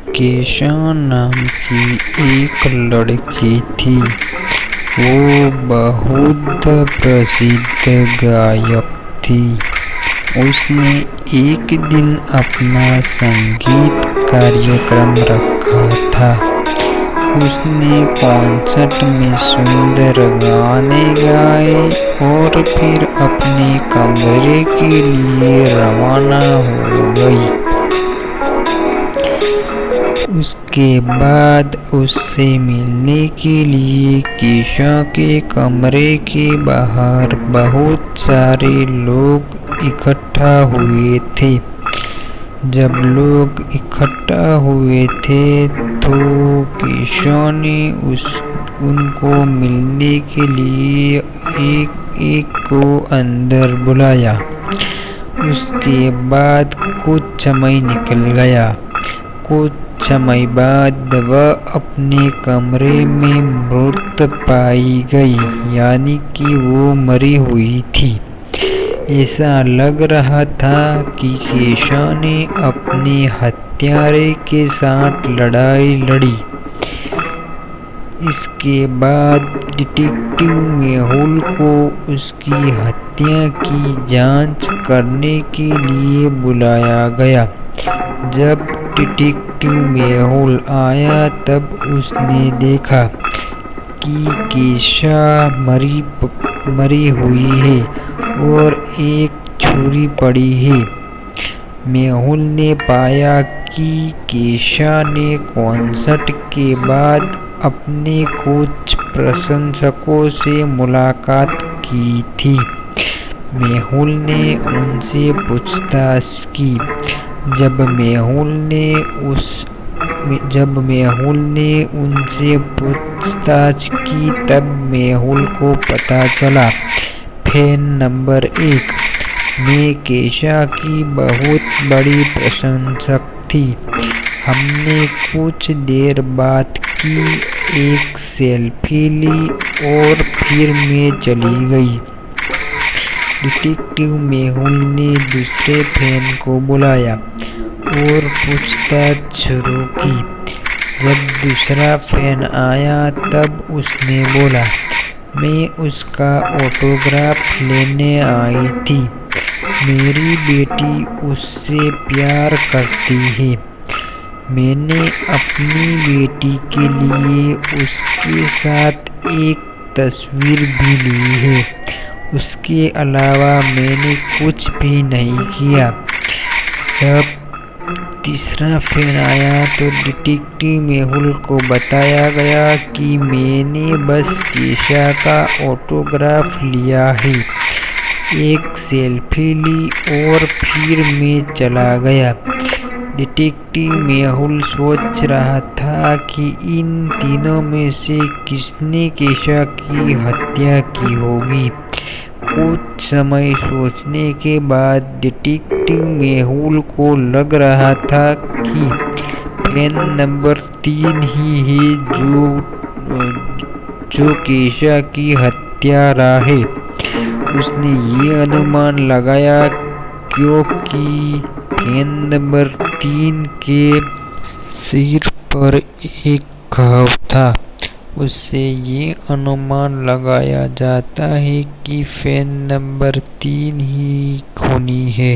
केशा नाम की एक लड़की थी। वो बहुत प्रसिद्ध गायक थी। उसने एक दिन अपना संगीत कार्यक्रम रखा था। उसने कॉन्सर्ट में सुंदर गाने गाए और फिर अपने कमरे के लिए रवाना हो गई। उसके बाद उससे मिलने के लिए केशा के कमरे के बाहर बहुत सारे लोग इकट्ठा हुए थे। जब लोग इकट्ठा हुए थे तो केशा ने उनको मिलने के लिए एक एक को अंदर बुलाया। उसके बाद कुछ समय निकल गया। कुछ समय बाद वह अपने कमरे में मृत पाई गई, यानी कि वो मरी हुई थी। ऐसा लग रहा था कि केशा ने अपने हत्यारे के साथ लड़ाई लड़ी। इसके बाद डिटेक्टिव मेहुल को उसकी हत्या की जांच करने के लिए बुलाया गया। जब डिटेक्टिव मेहुल आया तब उसने देखा कि केशा मरी हुई है और एक छुरी पड़ी है। मेहुल ने पाया कि केशा ने कॉन्सर्ट के बाद अपने कुछ प्रशंसकों से मुलाकात की थी। मेहुल ने उनसे पूछताछ की। जब मेहुल ने उनसे पूछताछ की तब मेहुल को पता चला फैन नंबर 1 मैं केशा की बहुत बड़ी प्रशंसक थी। हमने कुछ देर बात की, एक सेल्फी ली और फिर मैं चली गई। डिटेक्टिव मेहुल ने दूसरे फैन को बुलाया और पूछताछ शुरू की। जब दूसरा फैन आया तब उसने बोला मैं उसका ऑटोग्राफ लेने आई थी। मेरी बेटी उससे प्यार करती है। मैंने अपनी बेटी के लिए उसके साथ एक तस्वीर भी ली है। उसके अलावा मैंने कुछ भी नहीं किया। जब तीसरा फैन आया तो डिटेक्टिव मेहुल को बताया गया कि मैंने बस केशा का ऑटोग्राफ लिया है, एक सेल्फी ली और फिर मैं चला गया। डिटेक्टिव मेहुल सोच रहा था कि इन तीनों में से किसने केशा की हत्या की होगी। कुछ समय सोचने के बाद डिटेक्टिव मेहुल को लग रहा था कि फैन नंबर 3 ही है जो केशा की हत्यारा है। उसने ये अनुमान लगाया क्योंकि फैन नंबर 3 के सिर पर एक घाव था। उससे ये अनुमान लगाया जाता है कि फैन नंबर 3 ही खूनी है।